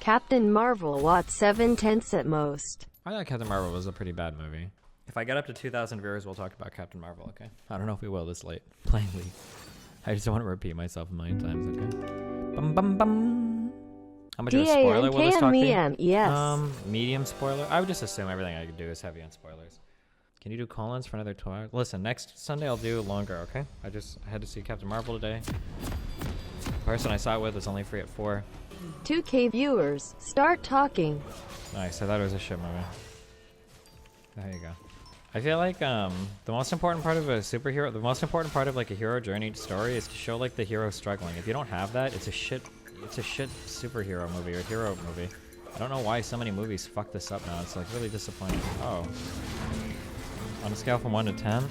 Captain Marvel, what, 7/10 at most. I thought Captain Marvel was a pretty bad movie. If I get up to 2,000 viewers, we'll talk about Captain Marvel, okay? I don't know if we will this late. Plainly. I just don't want to repeat myself a million times, okay? Bum bum bum. How much of a spoiler will this talk be? Yes. Medium spoiler? I would just assume everything I could do is heavy on spoilers. Can you do call-ins for another 2 hours? Listen, next Sunday I'll do longer, okay? I had to see Captain Marvel today. The person I saw it with was only free at 4. 2K viewers, start talking. Nice, I thought it was a shit movie. There you go. I feel like the most important part of a superhero, the most important part of like a hero journey story is to show like the hero struggling. If you don't have that, it's a shit superhero movie or hero movie. I don't know why so many movies fuck this up now. It's like really disappointing. Oh. On a scale from 1 to 10,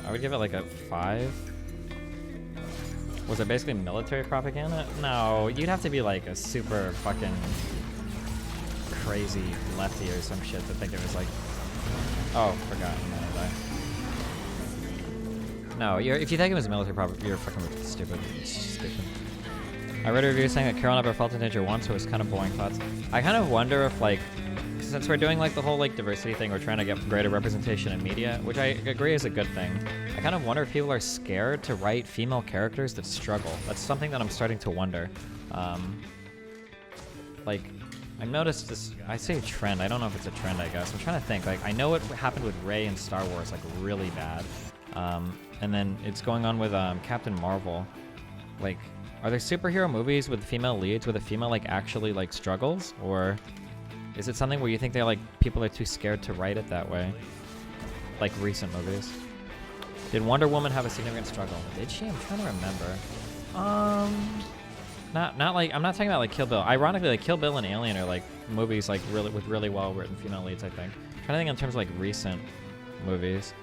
I would give it like a 5. Was it basically military propaganda? No, you'd have to be like a super fucking crazy lefty or some shit to think it was like, oh, forgot. No, if you think it was military propaganda, you're fucking stupid. I read a review saying that Carol never felt a danger once, so it was kind of boring thoughts. I kind of wonder if like, since we're doing like the whole like diversity thing, we're trying to get greater representation in media, which I agree is a good thing. I kind of wonder if people are scared to write female characters that struggle. That's something that I'm starting to wonder. Like, I've noticed this, I say a trend, I don't know if it's a trend, I guess. I'm trying to think, like, I know what happened with Rey in Star Wars, like, really bad. And then it's going on with Captain Marvel. Like, are there superhero movies with female leads where the female, like, actually, like, struggles? Or is it something where you think they're, like, people are too scared to write it that way? Like, recent movies. Did Wonder Woman have a significant struggle? Did she? I'm trying to remember. Not like, I'm not talking about, like, Kill Bill. Ironically, like, Kill Bill and Alien are, like, movies, like, really, with really well-written female leads, I think. I'm trying to think in terms of, like, recent movies.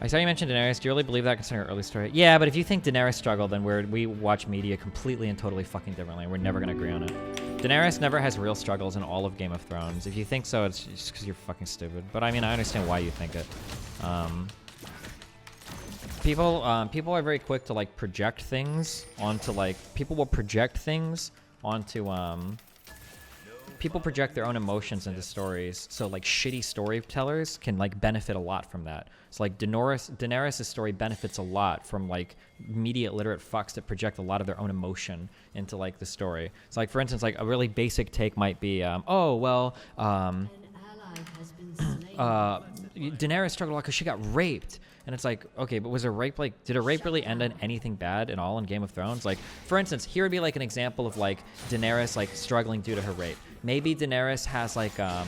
I saw you mentioned Daenerys. Do you really believe that considering her early story? Yeah, but if you think Daenerys struggled, then we watch media completely and totally fucking differently. We're never going to agree on it. Daenerys never has real struggles in all of Game of Thrones. If you think so, it's just because you're fucking stupid. But I mean, I understand why you think it. People are very quick to like project things onto like, people will project things onto, people project their own emotions into stories. So like shitty storytellers can like benefit a lot from that. So like Daenerys' story benefits a lot from like media illiterate fucks that project a lot of their own emotion into like the story. So like for instance, like a really basic take might be, oh well, Daenerys struggled a lot because she got raped. And it's like, okay, but was a rape like, did a rape really end in anything bad at all in Game of Thrones? Like, for instance, here would be like an example of like Daenerys like struggling due to her rape. Maybe Daenerys has like a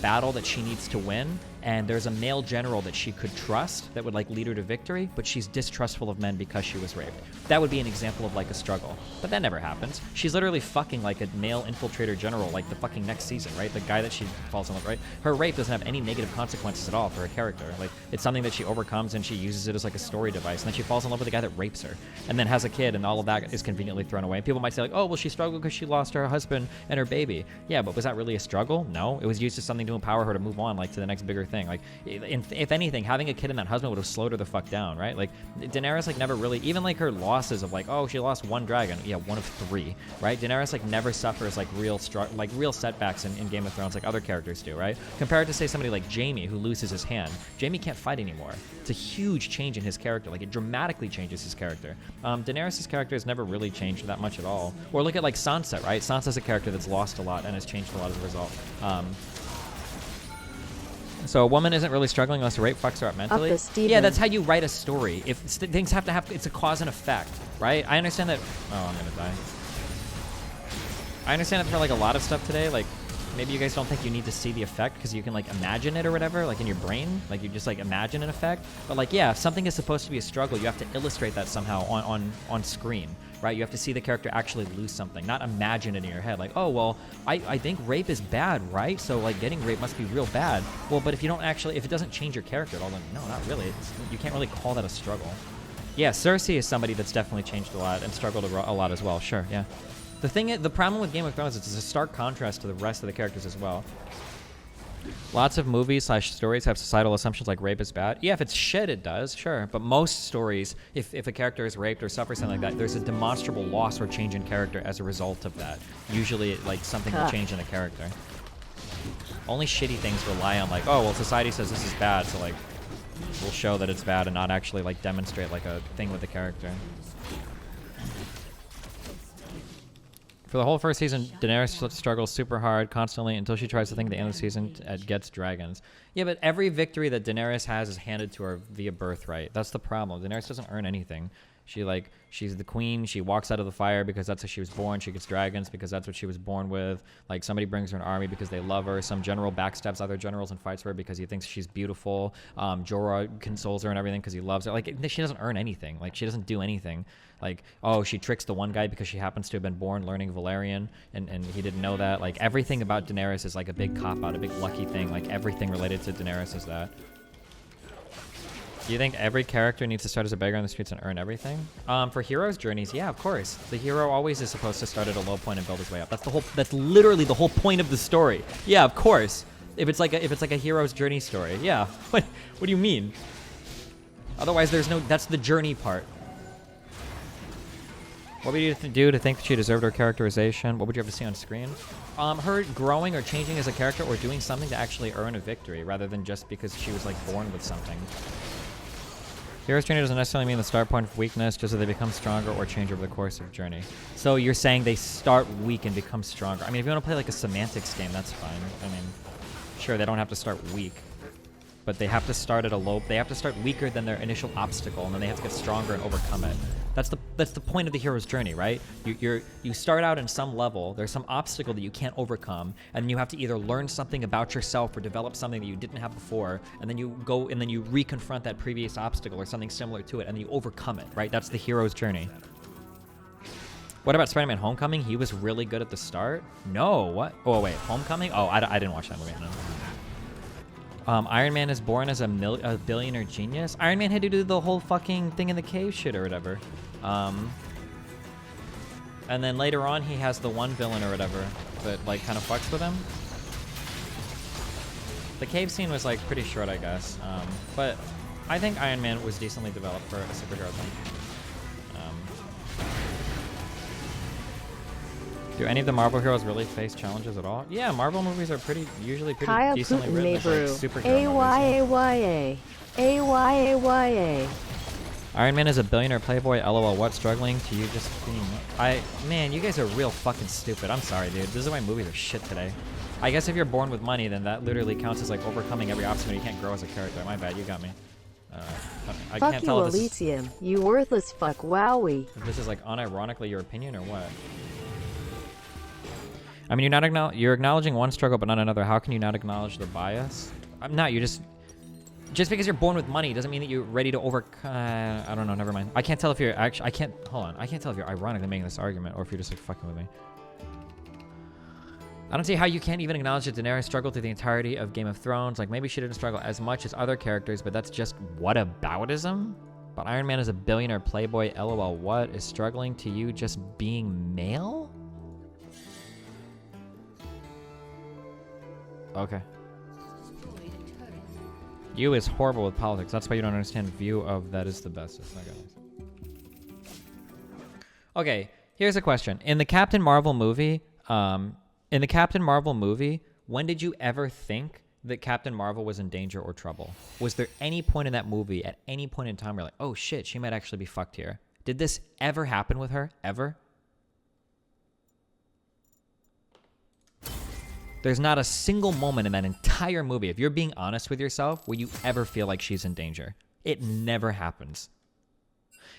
battle that she needs to win, and there's a male general that she could trust that would like lead her to victory, but she's distrustful of men because she was raped. That would be an example of like a struggle. But that never happens. She's literally fucking like a male infiltrator general like the fucking next season, right? The guy that she falls in love, right? Her rape doesn't have any negative consequences at all for her character. Like, it's something that she overcomes and she uses it as like a story device, and then she falls in love with the guy that rapes her and then has a kid, and all of that is conveniently thrown away. And people might say like, oh, well, she struggled because she lost her husband and her baby. Yeah, but was that really a struggle? No, it was used as something to empower her to move on like to the next bigger thing. Like, if anything, having a kid and that husband would have slowed her the fuck down, right? Like, Daenerys like never really, even like her losses of like, oh, she lost one dragon, yeah, one of 3, right? Daenerys like never suffers like real setbacks in Game of Thrones like other characters do, right? Compared to say somebody like Jaime who loses his hand. Jaime can't fight anymore. It's a huge change in his character. Like, it dramatically changes his character. Daenerys' character has never really changed that much at all. Or look at like Sansa, right? Sansa's a character that's lost a lot and has changed a lot as a result. So a woman isn't really struggling unless rape fucks her up mentally. Yeah, that's how you write a story. If things have to have, it's a cause and effect, right? I understand that. Oh, I'm gonna die. I understand that for like a lot of stuff today, like maybe you guys don't think you need to see the effect because you can like imagine it or whatever, like in your brain, like you just like imagine an effect. But like, yeah, if something is supposed to be a struggle, you have to illustrate that somehow on screen, right? You have to see the character actually lose something, not imagine it in your head. Like, oh, well, I think rape is bad, right? So like getting raped must be real bad. Well, but if it doesn't change your character at all, then no, not really. You can't really call that a struggle. Yeah, Cersei is somebody that's definitely changed a lot and struggled a lot as well. Sure, yeah. The problem with Game of Thrones is it's a stark contrast to the rest of the characters as well. Lots of movies / stories have societal assumptions like rape is bad. Yeah, if it's shit, it does, sure. But most stories, if a character is raped or suffers something like that, there's a demonstrable loss or change in character as a result of that. Usually, like, something will change in a character. Only shitty things rely on, like, oh, well, society says this is bad, so, like, we'll show that it's bad and not actually, like, demonstrate, like, a thing with the character. For the whole first season, Daenerys struggles super hard constantly until she tries to think at the end of the season gets dragons. Yeah, but every victory that Daenerys has is handed to her via birthright. That's the problem. Daenerys doesn't earn anything. She's the queen. She walks out of the fire because that's how she was born. She gets dragons because that's what she was born with. Like, somebody brings her an army because they love her. Some general backstabs other generals and fights for her because he thinks she's beautiful. Jorah consoles her and everything because he loves her. Like, she doesn't earn anything. Like, she doesn't do anything. Like, oh, she tricks the one guy because she happens to have been born learning Valyrian, and he didn't know that. Like, everything about Daenerys is like a big cop-out, a big lucky thing. Like, everything related to Daenerys is that. Do you think every character needs to start as a beggar on the streets and earn everything? For heroes' journeys, yeah, of course. The hero always is supposed to start at a low point and build his way up. That's literally the whole point of the story. Yeah, of course. If it's like a hero's journey story, yeah. What do you mean? Otherwise, that's the journey part. What would you do to think that she deserved her characterization? What would you have to see on screen? Her growing or changing as a character or doing something to actually earn a victory rather than just because she was, like, born with something. Hero's journey doesn't necessarily mean the start point of weakness, just that they become stronger or change over the course of journey. So you're saying they start weak and become stronger. I mean, if you want to play like a semantics game, that's fine. I mean, sure, they don't have to start weak, but they have to start at a low. They have to start weaker than their initial obstacle, and then they have to get stronger and overcome it. That's the point of the hero's journey, right? You start out in some level. There's some obstacle that you can't overcome, and you have to either learn something about yourself or develop something that you didn't have before, and then you go and then you reconfront that previous obstacle or something similar to it, and then you overcome it, right? That's the hero's journey. What about SpiderMan Homecoming? He was really good at the start. No, what? Oh wait, Homecoming? Oh, I didn't watch that movie. No. Iron Man is born as a billionaire genius. Iron Man had to do the whole fucking thing in the cave shit or whatever. And then later on, he has the one villain or whatever that, like, kind of fucks with him. The cave scene was, like, pretty short, I guess. But I think Iron Man was decently developed for a superhero thing. Do any of the Marvel heroes really face challenges at all? Yeah, Marvel movies are usually pretty Kyle decently Putin written. As, like, superhero AYAYA. AYAYA. Iron Man is a billionaire playboy. LOL. What? Struggling to you just being... Man, you guys are real fucking stupid. I'm sorry, dude. This is why movies are shit today. I guess if you're born with money, then that literally counts as, like, overcoming every obstacle. You can't grow as a character. My bad. You got me. I Fuck can't you, tell if Elysium. You worthless fuck. Wowie. if this is, like, unironically your opinion or what. I mean, you're acknowledging one struggle but not another. How can you not acknowledge the bias? I'm not. You just because you're born with money doesn't mean that you're ready to I don't know. Never mind. I can't tell if you're actually. Hold on. I can't tell if you're ironically making this argument or if you're just, like, fucking with me. I don't see how you can't even acknowledge that Daenerys struggled through the entirety of Game of Thrones. Like, maybe she didn't struggle as much as other characters, but that's just whataboutism? But Iron Man is a billionaire playboy. LOL. What? Is struggling to you just being male? Okay. You is horrible with politics. That's why you don't understand view of that is the best. It's not nice. Okay, here's a question. In the Captain Marvel movie, when did you ever think that Captain Marvel was in danger or trouble? Was there any point in that movie, at any point in time, where you're like, oh shit, she might actually be fucked here? Did this ever happen with her? Ever? There's not a single moment in that entire movie, if you're being honest with yourself, where you ever feel like she's in danger. It never happens.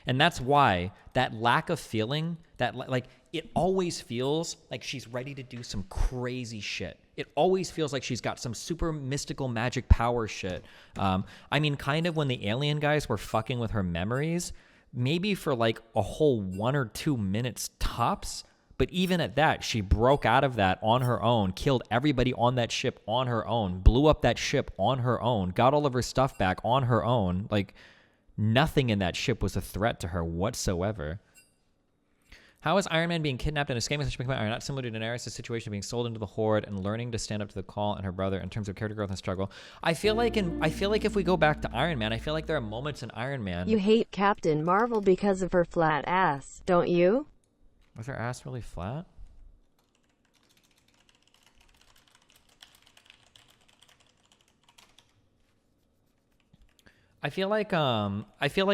And that's why that lack of feeling, it always feels like she's ready to do some crazy shit. It always feels like she's got some super mystical magic power shit. I mean, kind of when the alien guys were fucking with her memories, maybe for like a whole 1 or 2 minutes tops. But even at that, she broke out of that on her own, killed everybody on that ship on her own, blew up that ship on her own, got all of her stuff back on her own. Like, nothing in that ship was a threat to her whatsoever. How is Iron Man being kidnapped and escaping such a are not similar to Daenerys' situation of being sold into the Horde and learning to stand up to the call and her brother in terms of character growth and struggle? I feel like if we go back to Iron Man, I feel like there are moments in Iron Man. You hate Captain Marvel because of her flat ass, don't you? Was her ass really flat? I feel like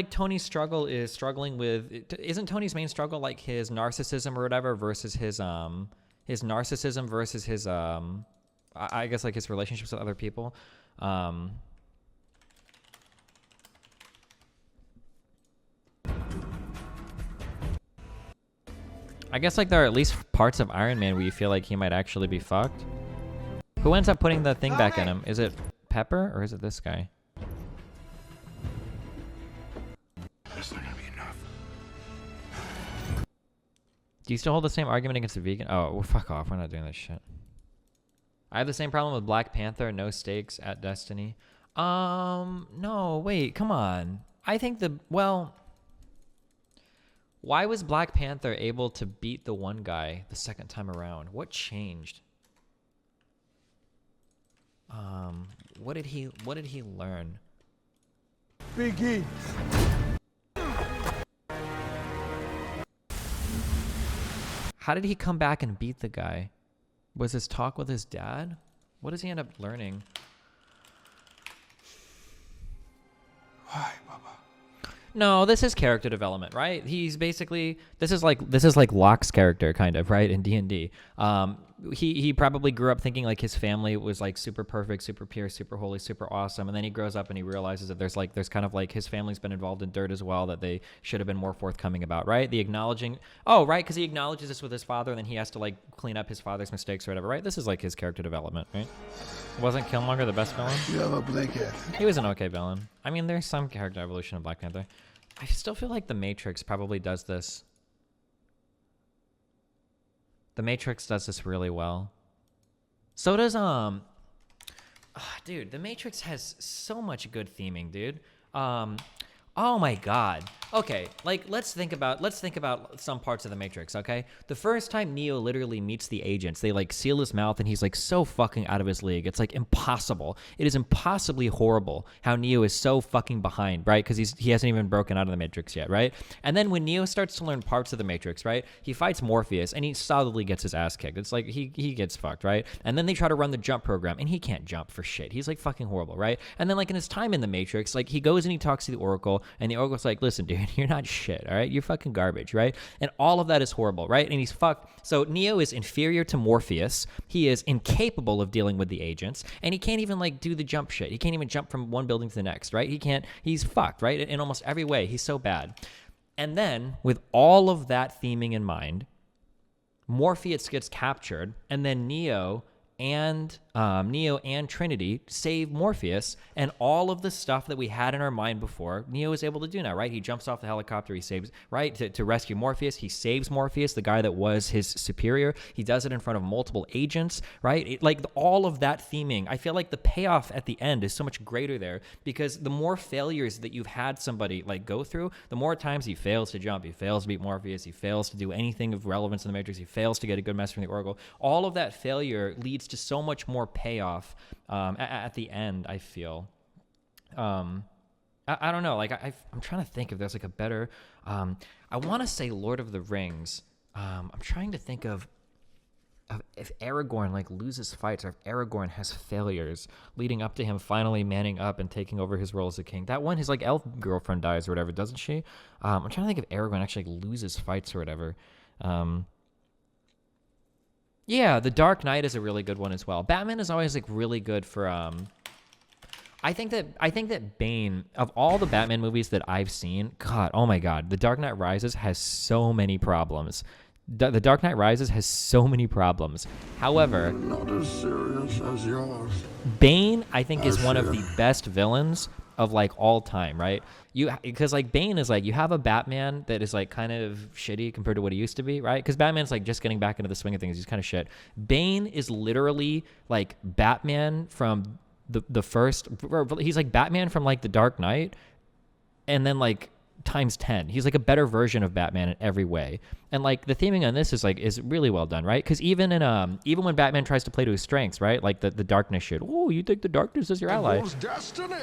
Tony's struggle is struggling with, isn't Tony's main struggle like his narcissism or whatever versus his narcissism versus his I guess like his relationships with other people. I guess like there are at least parts of Iron Man where you feel like he might actually be fucked. Who ends up putting the thing back in him? Is it Pepper or is it this guy? That's not gonna be enough. Do you still hold the same argument against the vegan? Oh, well, fuck off. We're not doing this shit. I have the same problem with Black Panther, no stakes at Destiny. No, wait, come on. I think why was Black Panther able to beat the one guy the second time around? What changed? What did he learn? Biggie. How did he come back and beat the guy? Was his talk with his dad? What does he end up learning? Why, Baba? No, this is character development, right? He's basically this is like Locke's character kind of, right, in D&D. He probably grew up thinking like his family was like super perfect, super pure, super holy, super awesome, and then he grows up and he realizes that there's kind of like his family's been involved in dirt as well that they should have been more forthcoming about, right? The acknowledging, because he acknowledges this with his father and then he has to like clean up his father's mistakes or whatever, right? This is like his character development, right? Wasn't Killmonger the best villain? You have a blanket. He was an okay villain. I mean, there's some character evolution in Black Panther. I still feel like The Matrix probably does this. The Matrix does this really well. So does dude, The Matrix has so much good theming, dude. Oh my god. Okay, like let's think about some parts of the Matrix, okay? The first time Neo literally meets the agents, they like seal his mouth and he's like so fucking out of his league. It's like impossible. It is impossibly horrible how Neo is so fucking behind, right? Because he hasn't even broken out of the Matrix yet, right? And then when Neo starts to learn parts of the Matrix, right? He fights Morpheus and he solidly gets his ass kicked. It's like he gets fucked, right? And then they try to run the jump program and he can't jump for shit. He's like fucking horrible, right? And then like in his time in the Matrix, like he goes and he talks to the Oracle and the Oracle's like, listen, dude, you're not shit, all right? You're fucking garbage, right? And all of that is horrible, right? And he's fucked. So Neo is inferior to Morpheus. He is incapable of dealing with the agents, and he can't even like do the jump shit. He can't even jump from one building to the next, right? He's fucked, right? In almost every way. He's so bad. And then with all of that theming in mind, Morpheus gets captured, and then Neo and Trinity save Morpheus, and all of the stuff that we had in our mind before, Neo is able to do now, right? He jumps off the helicopter, he saves, right, to rescue Morpheus. He saves Morpheus, the guy that was his superior. He does it in front of multiple agents, right? Like all of that theming, I feel like the payoff at the end is so much greater there, because the more failures that you've had somebody like go through, the more times he fails to jump, he fails to beat Morpheus, he fails to do anything of relevance in the Matrix, he fails to get a good message from the Oracle. All of that failure leads to so much more payoff at the end, I feel. I don't know, like I'm trying to think if there's like a better I want to say Lord of the Rings. I'm trying to think of if Aragorn like loses fights, or if Aragorn has failures leading up to him finally manning up and taking over his role as a king. That one, his like elf girlfriend dies or whatever, doesn't she? I'm trying to think if Aragorn actually loses fights or whatever. Yeah, The Dark Knight is a really good one as well. Batman is always like really good for I think that Bane, of all the Batman movies that I've seen, God, oh my God, The Dark Knight Rises has so many problems. The Dark Knight Rises has so many problems. However, Not as serious as yours. Bane, I think, is one of the best villains of like all time, right? Because like Bane is like, you have a Batman that is like kind of shitty compared to what he used to be, right? Because Batman's like just getting back into the swing of things. He's kind of shit. Bane is literally like Batman from the first. He's like Batman from like The Dark Knight, and then like times 10. He's like a better version of Batman in every way. And like the theming on this is really well done, right? Because even when Batman tries to play to his strengths, right? Like the darkness shit. Oh, you think the darkness is your ally? Destiny.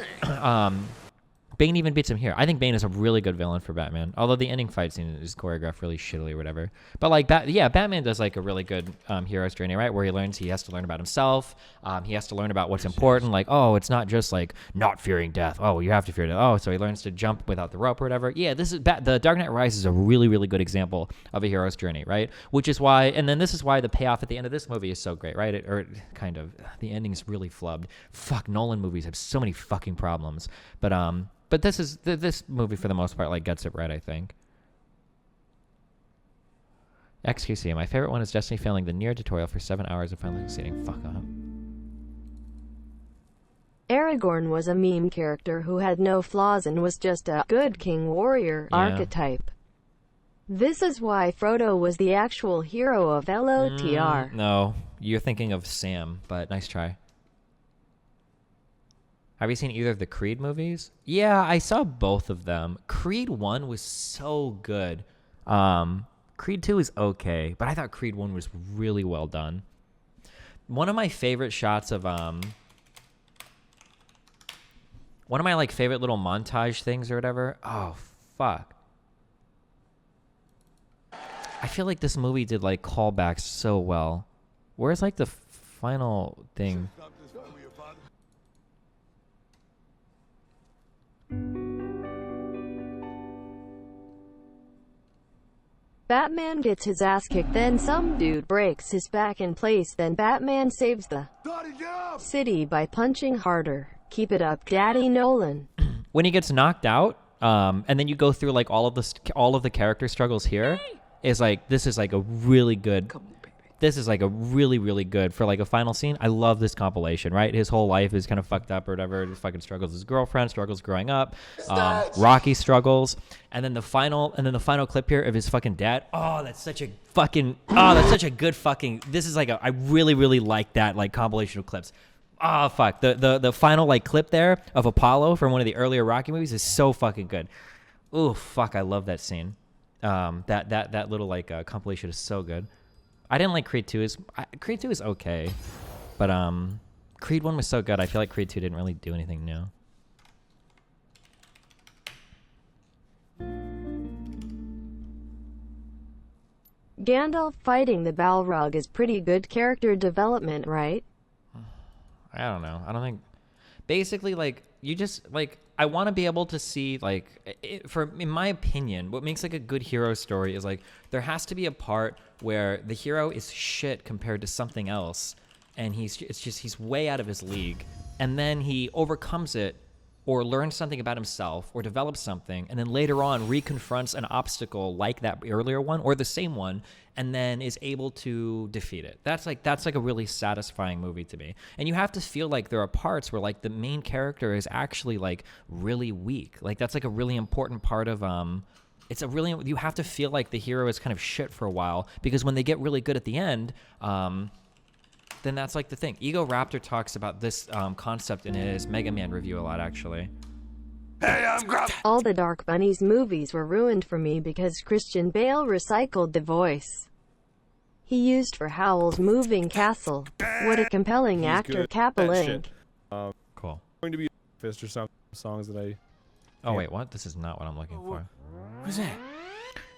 Bane even beats him here. I think Bane is a really good villain for Batman. Although the ending fight scene is choreographed really shittily or whatever. But like, Batman does like a really good hero's journey, right? Where he has to learn about himself. He has to learn about what's important. Like, oh, it's not just like not fearing death. Oh, you have to fear death. Oh, so he learns to jump without the rope or whatever. Yeah, the Dark Knight Rises is a really, really good example of a hero's journey, right? Which is why, and then this is why the payoff at the end of this movie is so great, right? The ending is really flubbed. Fuck, Nolan movies have so many fucking problems. But this movie for the most part like gets it right, I think. XQC, my favorite one is Destiny failing the Nier tutorial for 7 hours and finally succeeding. Fuck up. Aragorn was a meme character who had no flaws and was just a good king warrior archetype. This is why Frodo was the actual hero of LOTR. No, you're thinking of Sam, but nice try. Have you seen either of the Creed movies? Yeah, I saw both of them. Creed 1 was so good. Creed 2 is okay, but I thought Creed 1 was really well done. One of my favorite shots of one of my like favorite little montage things or whatever. Oh, fuck. I feel like this movie did like callbacks so well. Where's like the final thing? Batman gets his ass kicked, then some dude breaks his back in place, then Batman saves the city by punching harder. Keep it up, Daddy Nolan. When he gets knocked out, and then you go through like all of the character struggles here, is like this is like a really good. This is like a really, really good for like a final scene. I love this compilation, right? His whole life is kind of fucked up or whatever. He fucking struggles with his girlfriend, struggles growing up. Rocky struggles. And then the final clip here of his fucking dad. Oh, that's such a good fucking, this is like I really, really like that like compilation of clips. Oh, fuck. The final like clip there of Apollo from one of the earlier Rocky movies is so fucking good. Ooh, fuck. I love that scene. That little like compilation is so good. I didn't like Creed 2. Creed 2 is okay. But Creed 1 was so good. I feel like Creed 2 didn't really do anything new. Gandalf fighting the Balrog is pretty good character development, right? I don't know. I don't think... Basically, like, you just, like... I want to be able to see, like, in my opinion, what makes like a good hero story is like there has to be a part where the hero is shit compared to something else, and he's way out of his league, and then he overcomes it, or learns something about himself, or develops something, and then later on reconfronts an obstacle like that earlier one or the same one, and then is able to defeat it. That's like a really satisfying movie to me. And you have to feel like there are parts where like the main character is actually like really weak. Like that's like a really important part of you have to feel like the hero is kind of shit for a while, because when they get really good at the end, then that's like the thing. Ego Raptor talks about this concept in his Mega Man review a lot, actually. Hey, I'm Gruff. All the Dark Bunnies movies were ruined for me because Christian Bale recycled the voice he used for Howl's Moving Castle. What a compelling actor, Kappa Link. Cool. Going to be Fist or some songs that I... Oh, wait, what? This is not what I'm looking for. What's that?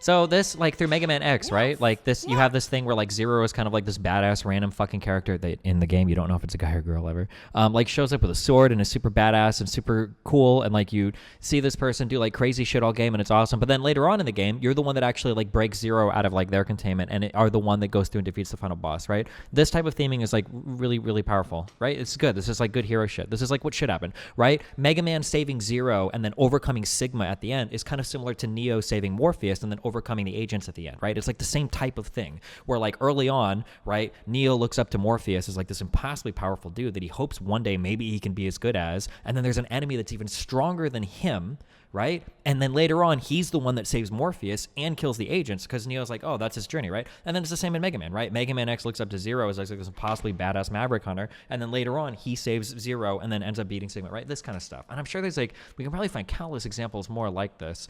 So this, like, through Mega Man X, right? Like, this, you have this thing where, like, Zero is kind of like this badass random fucking character that in the game, you don't know if it's a guy or girl ever, like, shows up with a sword and is super badass and super cool, and, like, you see this person do, like, crazy shit all game, and it's awesome. But then later on in the game, you're the one that actually, like, breaks Zero out of, like, their containment and are the one that goes through and defeats the final boss, right? This type of theming is, like, really, really powerful, right? It's good. This is, like, good hero shit. This is, like, what should happen, right? Mega Man saving Zero and then overcoming Sigma at the end is kind of similar to Neo saving Morpheus and then overcoming the agents at the end, right? It's like the same type of thing where like early on, right, Neo looks up to Morpheus as like this impossibly powerful dude that he hopes one day maybe he can be as good as, and then there's an enemy that's even stronger than him, right? And then later on, he's the one that saves Morpheus and kills the agents because Neo's like, oh, that's his journey, right? And then it's the same in Mega Man, right? Mega Man X looks up to Zero as like this possibly badass Maverick hunter, and then later on, he saves Zero and then ends up beating Sigma, right? This kind of stuff. And I'm sure there's like, we can probably find countless examples more like this.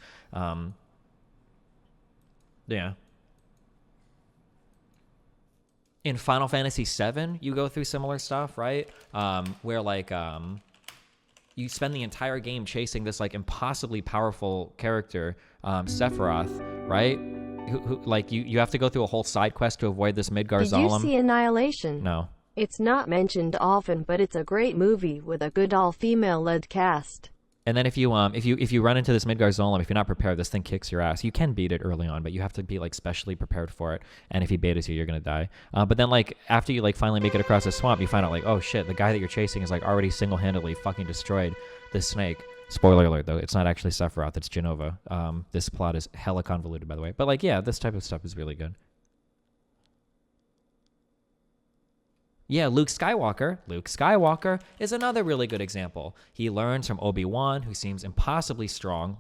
Yeah. In Final Fantasy VII, you go through similar stuff, right? Where like you spend the entire game chasing this like impossibly powerful character, Sephiroth, right? Who like you have to go through a whole side quest to avoid this Midgar Did Zalem. you see Annihilation? No. It's not mentioned often, but it's a great movie with a good all-female led cast. And then if you run into this Midgar Zolom, if you're not prepared, this thing kicks your ass. You can beat it early on, but you have to be like specially prepared for it. And if he betas you, you're gonna die. But then like after you like finally make it across the swamp, you find out like, oh shit, the guy that you're chasing is like already single-handedly fucking destroyed this snake. Spoiler alert though, it's not actually Sephiroth, it's Genova. This plot is hella convoluted, by the way. But like, yeah, this type of stuff is really good. Yeah, Luke Skywalker. Luke Skywalker is another really good example. He learns from Obi-Wan, who seems impossibly strong.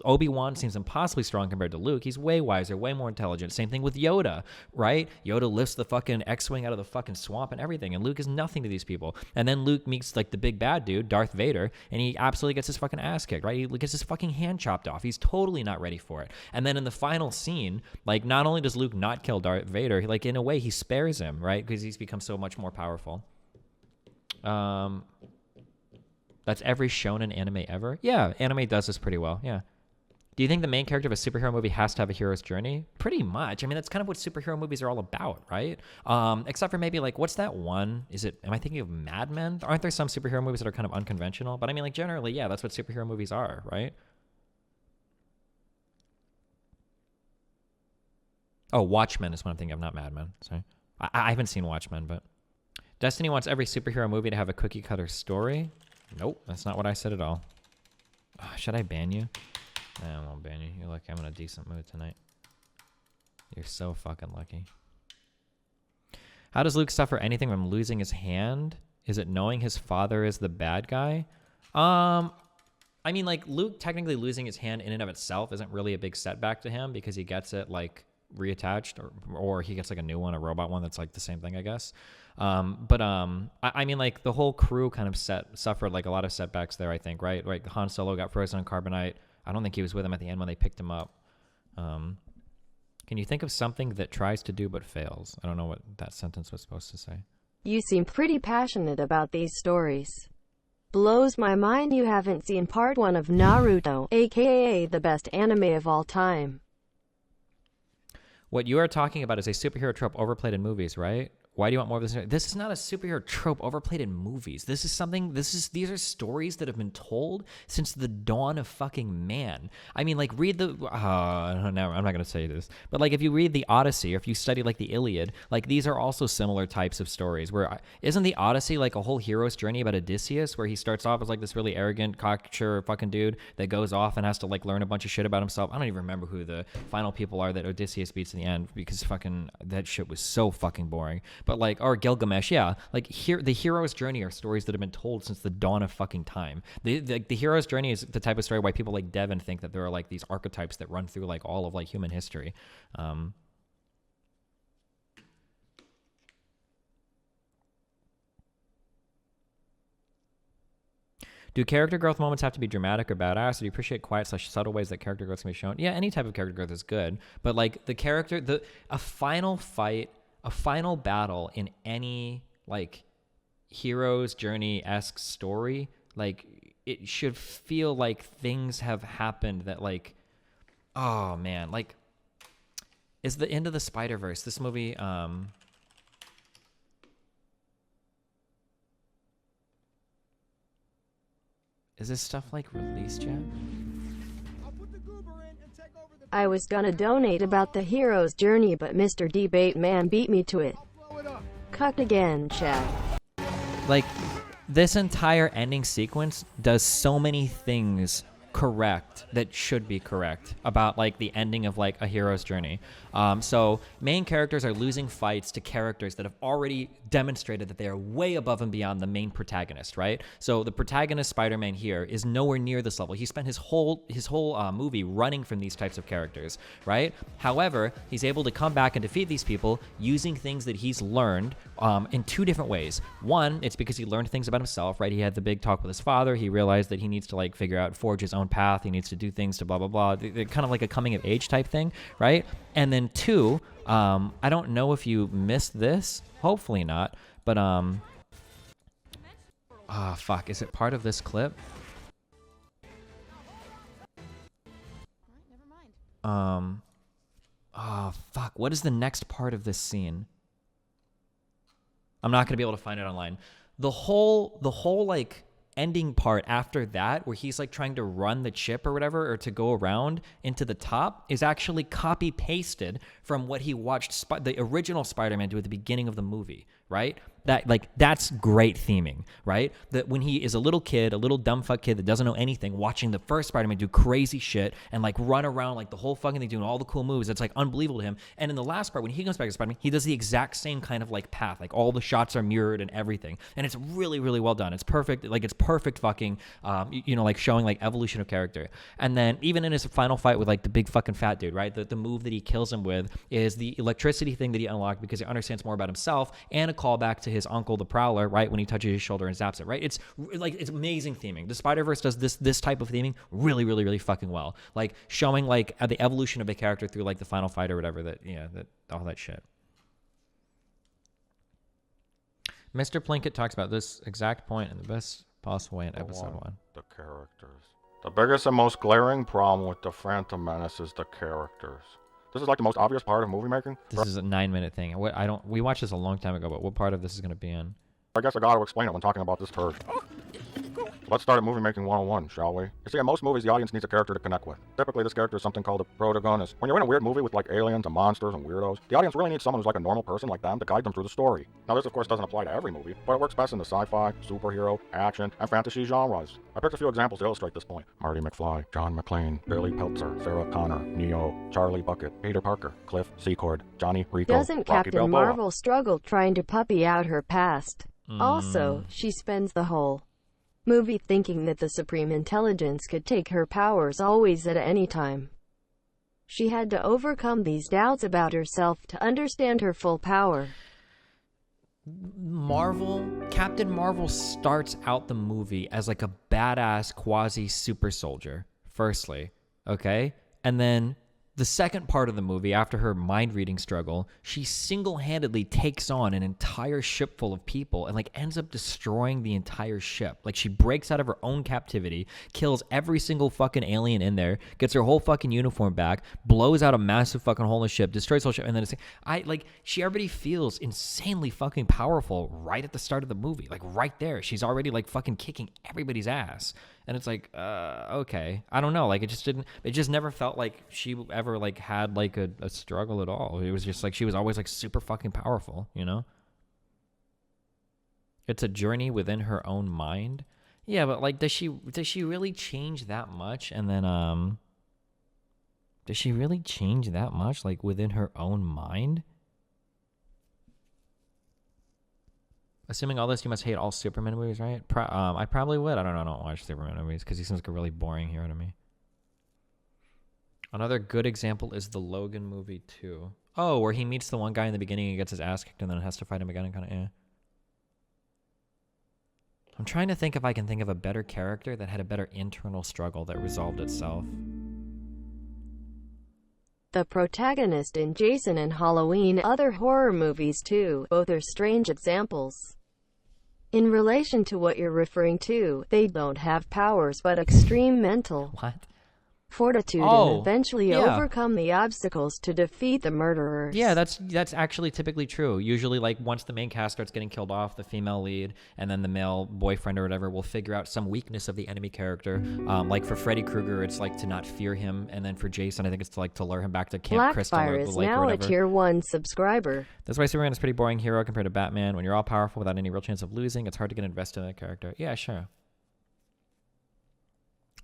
Obi-Wan seems impossibly strong compared to Luke. He's way wiser, way more intelligent. Same thing with Yoda, right? Yoda lifts the fucking X-Wing out of the fucking swamp and everything, and Luke is nothing to these people. And then Luke meets like the big bad dude, Darth Vader, and he absolutely gets his fucking ass kicked, right? He gets his fucking hand chopped off. He's totally not ready for it. And then in the final scene, like not only does Luke not kill Darth Vader, like in a way he spares him, right? Because he's become so much more powerful. That's every shonen anime ever. Yeah, anime does this pretty well. Yeah. Do you think the main character of a superhero movie has to have a hero's journey? Pretty much. I mean, that's kind of what superhero movies are all about, right? Except for maybe like, what's that one? Am I thinking of Mad Men? Aren't there some superhero movies that are kind of unconventional? But I mean, like generally, yeah, that's what superhero movies are, right? Oh, Watchmen is what I'm thinking of, not Mad Men. Sorry. I haven't seen Watchmen, but Destiny wants every superhero movie to have a cookie cutter story. Nope, that's not what I said at all. Oh, should I ban you? Nah, I won't ban you. You're lucky I'm in a decent mood tonight. You're so fucking lucky. How does Luke suffer anything from losing his hand? Is it knowing his father is the bad guy? I mean, like, Luke technically losing his hand in and of itself isn't really a big setback to him because he gets it, like, reattached or he gets like a new one, a robot one that's like the same thing, I guess. I mean, like the whole crew kind of suffered like a lot of setbacks there, I think, right? Like Han Solo got frozen on carbonite. I don't think he was with him at the end when they picked him up. Can you think of something that tries to do but fails? I don't know what that sentence was supposed to say. You seem pretty passionate about these stories. Blows my mind you haven't seen part 1 of Naruto, aka the best anime of all time. What you are talking about is a superhero trope overplayed in movies, right? Why do you want more of this? This is not a superhero trope overplayed in movies. This is something, these are stories that have been told since the dawn of fucking man. I mean, like, read the, no, I'm not going to say this, but like, if you read the Odyssey, or if you study like the Iliad, like these are also similar types of stories where, isn't the Odyssey like a whole hero's journey about Odysseus, where he starts off as like this really arrogant, cocksure fucking dude that goes off and has to like learn a bunch of shit about himself. I don't even remember who the final people are that Odysseus beats in the end because fucking, that shit was so fucking boring. But like, or Gilgamesh, yeah, like the hero's journey are stories that have been told since the dawn of fucking time. The hero's journey is the type of story why people like Devin think that there are like these archetypes that run through like all of like human history. Do character growth moments have to be dramatic or badass? Or do you appreciate quiet/subtle ways that character growth can be shown? Yeah, any type of character growth is good, but like the character, a final fight, a final battle in any like hero's journey-esque story, like it should feel like things have happened that like, oh man, like is the end of the Spider-Verse, this movie, is this stuff like released yet? I was gonna donate about the hero's journey, but Mr. Debate Man beat me to it. Cucked again, chat. Like, this entire ending sequence does so many things correct, that should be correct about like the ending of like a hero's journey. So main characters are losing fights to characters that have already demonstrated that they are way above and beyond the main protagonist, right? So the protagonist, Spider-Man here, is nowhere near this level. He spent his whole movie running from these types of characters, right? However, he's able to come back and defeat these people using things that he's learned in two different ways. One, it's because he learned things about himself, right? He had the big talk with his father. He realized that he needs to like figure out, forge his own path. He needs to do things to blah, blah, blah. They're kind of like a coming of age type thing, right? And then two, I don't know if you missed this. Hopefully not. But, fuck. Is it part of this clip? Fuck. What is the next part of this scene? I'm not going to be able to find it online. The whole like ending part after that, where he's like trying to run the chip or whatever, or to go around into the top, is actually copy pasted from what he watched the original Spider-Man do at the beginning of the movie, right? That's great theming, right? That when he is a little kid, a little dumb fuck kid that doesn't know anything, watching the first Spider-Man do crazy shit and like run around like the whole fucking thing, doing all the cool moves, it's like unbelievable to him. And in the last part, when he comes back to Spider-Man, he does the exact same kind of like path, like all the shots are mirrored and everything, and it's really, really well done. It's perfect, like it's perfect fucking, like showing like evolution of character. And then even in his final fight with like the big fucking fat dude, right? The move that he kills him with is the electricity thing that he unlocked because he understands more about himself, and a callback to his uncle, the Prowler, right? When he touches his shoulder and zaps it, right? It's amazing theming. The Spider-Verse does this type of theming really, really, really fucking well. Like showing like the evolution of a character through like the final fight or whatever, that all that shit. Mr. Plinkett talks about this exact point in the best possible way in episode 1. The characters. The biggest and most glaring problem with the Phantom Menace is the characters. This is like the most obvious part of movie making. This is a 9-minute thing. We watched this a long time ago, but what part of this is going to be in? I guess I gotta explain it when talking about this turd. Let's start at movie making 101, shall we? You see, in most movies, the audience needs a character to connect with. Typically, this character is something called a protagonist. When you're in a weird movie with like aliens and monsters and weirdos, the audience really needs someone who's like a normal person like them to guide them through the story. Now, this of course doesn't apply to every movie, but it works best in the sci-fi, superhero, action, and fantasy genres. I picked a few examples to illustrate this point. Marty McFly, John McClane, Billy Peltzer, Sarah Connor, Neo, Charlie Bucket, Peter Parker, Cliff Secord, Johnny Rico, Doesn't Rocky Captain Balboa. Marvel struggle trying to puppy out her past? Also, she spends the whole movie thinking that the Supreme Intelligence could take her powers always at any time. She had to overcome these doubts about herself to understand her full power. Captain Marvel starts out the movie as like a badass quasi super soldier, firstly, okay? And then the second part of the movie, after her mind-reading struggle, she single-handedly takes on an entire ship full of people and like ends up destroying the entire ship. Like she breaks out of her own captivity, kills every single fucking alien in there, gets her whole fucking uniform back, blows out a massive fucking hole in the ship, destroys the whole ship, and then she already feels insanely fucking powerful right at the start of the movie. Like right there, she's already like fucking kicking everybody's ass. And it's like, okay. I don't know. Like, it just never felt like she ever, like, had, like, a struggle at all. It was just, like, she was always, like, super fucking powerful, you know? It's a journey within her own mind. Yeah, but, like, does she really change that much? And then, does she really change that much, like, within her own mind? Assuming all this, you must hate all Superman movies, right? I probably would. I don't watch Superman movies because he seems like a really boring hero to me. Another good example is the Logan movie, too. Oh, where he meets the one guy in the beginning and gets his ass kicked and then has to fight him again and kind of, I'm trying to think if I can think of a better character that had a better internal struggle that resolved itself. The protagonist in Jason and Halloween, other horror movies too, both are strange examples. In relation to what you're referring to, they don't have powers but extreme mental fortitude and eventually overcome the obstacles to defeat the murderers. Yeah, that's actually typically true. Usually, like, once the main cast starts getting killed off, the female lead and then the male boyfriend or whatever will figure out some weakness of the enemy character. Like for Freddy Krueger, it's like to not fear him, and then for Jason, I think it's to like to lure him back to Camp Crystal or the lake or whatever. Blackfire is now a tier 1 subscriber. That's why Superman is a pretty boring hero compared to Batman. When you're all powerful without any real chance of losing, it's hard to get invested in that character. Yeah, sure.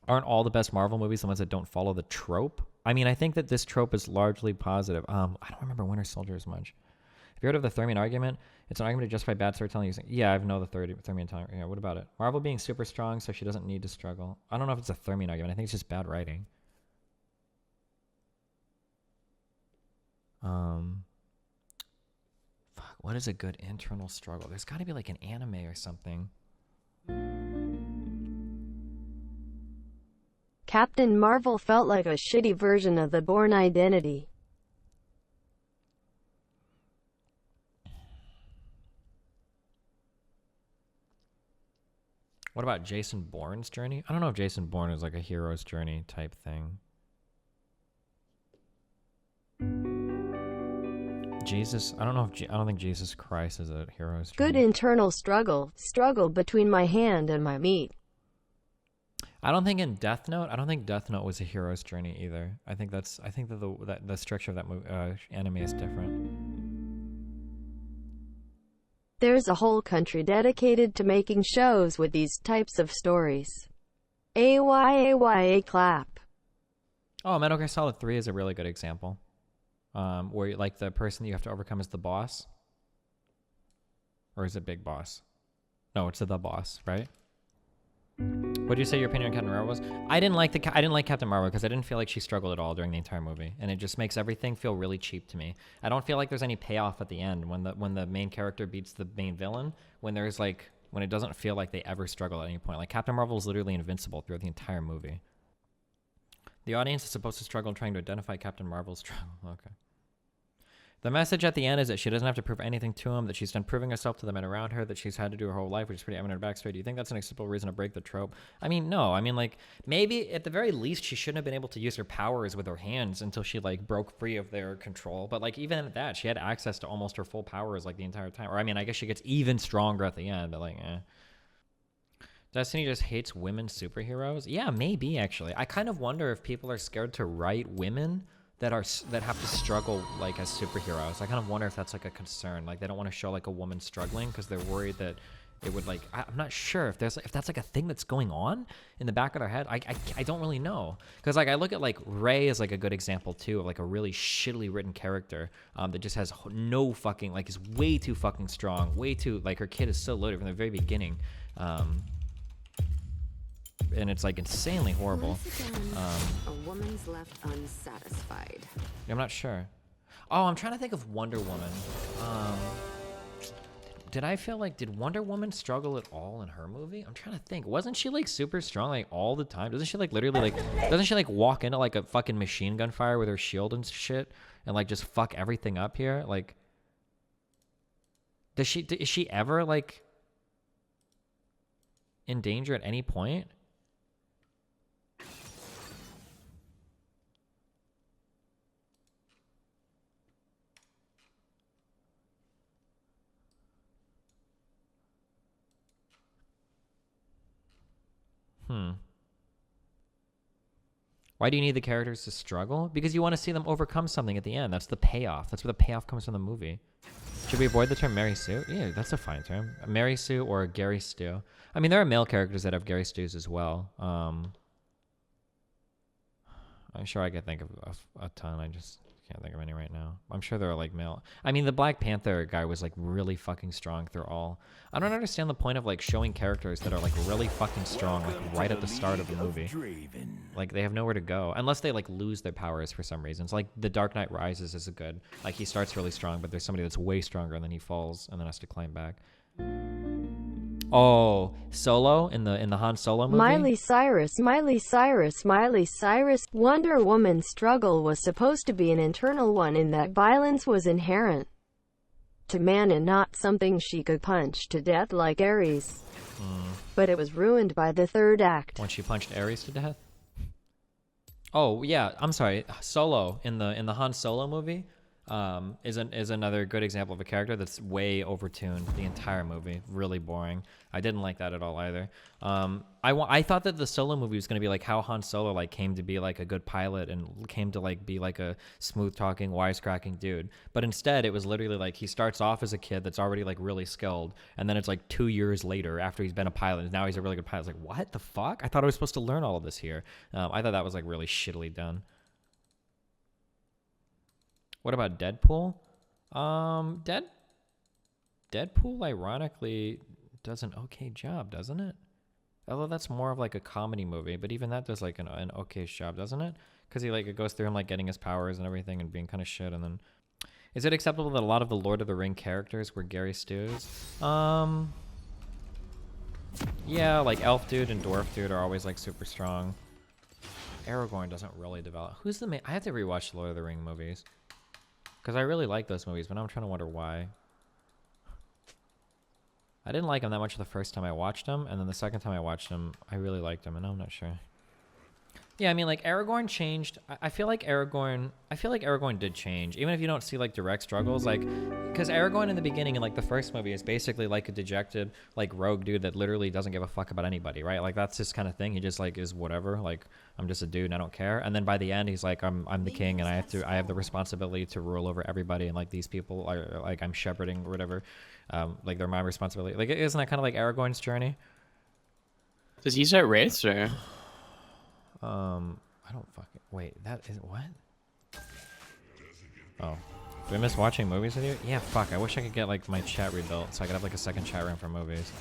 Aren't all the best Marvel movies the ones that don't follow the trope? I mean, I think that this trope is largely positive. I don't remember Winter Soldier as much. Have you heard of the Thermian argument? It's an argument to justify bad storytelling using... Yeah, I know the Thermian time. Yeah, what about it? Marvel being super strong, so she doesn't need to struggle. I don't know if it's a Thermian argument. I think it's just bad writing. Fuck, what is a good internal struggle? There's got to be like an anime or something. Captain Marvel felt like a shitty version of the Bourne Identity. What about Jason Bourne's journey? I don't know if Jason Bourne is like a hero's journey type thing. Jesus, I don't think Jesus Christ is a hero's journey. Good internal struggle between my hand and my meat. I don't think Death Note was a hero's journey either. I think that the structure of that movie, anime is different. There's a whole country dedicated to making shows with these types of stories. AYAYA clap. Oh, Metal Gear Solid 3 is a really good example. Where like the person that you have to overcome is the boss. Or is it Big Boss? No, it's the boss, right? What did you say your opinion on Captain Marvel was? I didn't like Captain Marvel because I didn't feel like she struggled at all during the entire movie, and it just makes everything feel really cheap to me. I don't feel like there's any payoff at the end when the main character beats the main villain. When it doesn't feel like they ever struggle at any point. Like Captain Marvel is literally invincible throughout the entire movie. The audience is supposed to struggle trying to identify Captain Marvel's struggle. Okay. The message at the end is that she doesn't have to prove anything to him, that she's done proving herself to the men around her, that she's had to do her whole life, which is pretty evident in her backstory. Do you think that's an acceptable reason to break the trope? I mean, no. I mean, like, maybe at the very least she shouldn't have been able to use her powers with her hands until she, like, broke free of their control. But, like, even at that, she had access to almost her full powers, like, the entire time. Or, I mean, I guess she gets even stronger at the end, but, like, Destiny just hates women superheroes? Yeah, maybe, actually. I kind of wonder if people are scared to write women that have to struggle like as superheroes. I kind of wonder if that's like a concern. Like they don't want to show like a woman struggling because they're worried that it would like I'm not sure if that's like a thing that's going on in the back of their head. I don't really know, because like I look at like Rey as like a good example too of like a really shittily written character that just has no fucking, like, is way too fucking strong, way too, like, her kid is so loaded from the very beginning. And it's like insanely horrible. A woman's left unsatisfied. I'm not sure. Oh, I'm trying to think of Wonder Woman. Did Wonder Woman struggle at all in her movie? I'm trying to think. Wasn't she like super strong like all the time? Doesn't she like literally like doesn't she like walk into like a fucking machine gun fire with her shield and shit and like just fuck everything up here? Like, is she ever like in danger at any point? Why do you need the characters to struggle? Because you want to see them overcome something at the end. That's the payoff. That's where the payoff comes from the movie. Should we avoid the term Mary Sue? Yeah, that's a fine term. Mary Sue or Gary Stu. I mean, there are male characters that have Gary Stews as well. I'm sure I could think of a ton. I just can't think of any right now. I'm sure there are like male. I mean, the Black Panther guy was like really fucking strong through all. I don't understand the point of like showing characters that are like really fucking strong like right at the start of the movie. Like they have nowhere to go unless they like lose their powers for some reasons. Like The Dark Knight Rises is a good. Like he starts really strong, but there's somebody that's way stronger and then he falls and then has to climb back. Oh, Solo in the Han Solo movie? Miley Cyrus. Wonder Woman's struggle was supposed to be an internal one in that violence was inherent to man and not something she could punch to death like Ares. But it was ruined by the third act. When she punched Ares to death? Oh, yeah, I'm sorry. Solo in the Han Solo movie. is another good example of a character that's way overtuned the entire movie. Really boring. I didn't like that at all either. I thought that the Solo movie was going to be like how Han Solo like came to be like a good pilot and came to like be like a smooth talking, wisecracking dude. But instead it was literally like he starts off as a kid that's already like really skilled, and then it's like 2 years later after he's been a pilot and now he's a really good pilot. It's like, what the fuck? I thought I was supposed to learn all of this here. I thought that was like really shittily done. What about Deadpool? Deadpool ironically does an okay job, doesn't it? Although that's more of like a comedy movie, but even that does like an okay job, doesn't it? Because he like it goes through him like getting his powers and everything and being kind of shit. And then, is it acceptable that a lot of the Lord of the Ring characters were Gary Stews? Yeah, like Elf Dude and Dwarf Dude are always like super strong. Aragorn doesn't really develop. Who's the main? I have to rewatch the Lord of the Ring movies. Because I really like those movies, but I'm trying to wonder why. I didn't like them that much the first time I watched them, and then the second time I watched them, I really liked them, and I'm not sure. Yeah, I mean, like, Aragorn changed. I feel like Aragorn did change, even if you don't see, like, direct struggles, like, because Aragorn in the beginning in, like, the first movie is basically, like, a dejected, like, rogue dude that literally doesn't give a fuck about anybody, right? Like, that's his kind of thing. He just, like, is whatever. Like, I'm just a dude and I don't care. And then by the end, he's like, I'm the king and I have the responsibility to rule over everybody, and, like, these people are, like, I'm shepherding or whatever. Like, they're my responsibility. Like, isn't that kind of like Aragorn's journey? Does he start race or? I don't fucking wait. That is what? Oh, do I miss watching movies with you? Yeah, fuck. I wish I could get like my chat rebuilt so I could have like a second chat room for movies.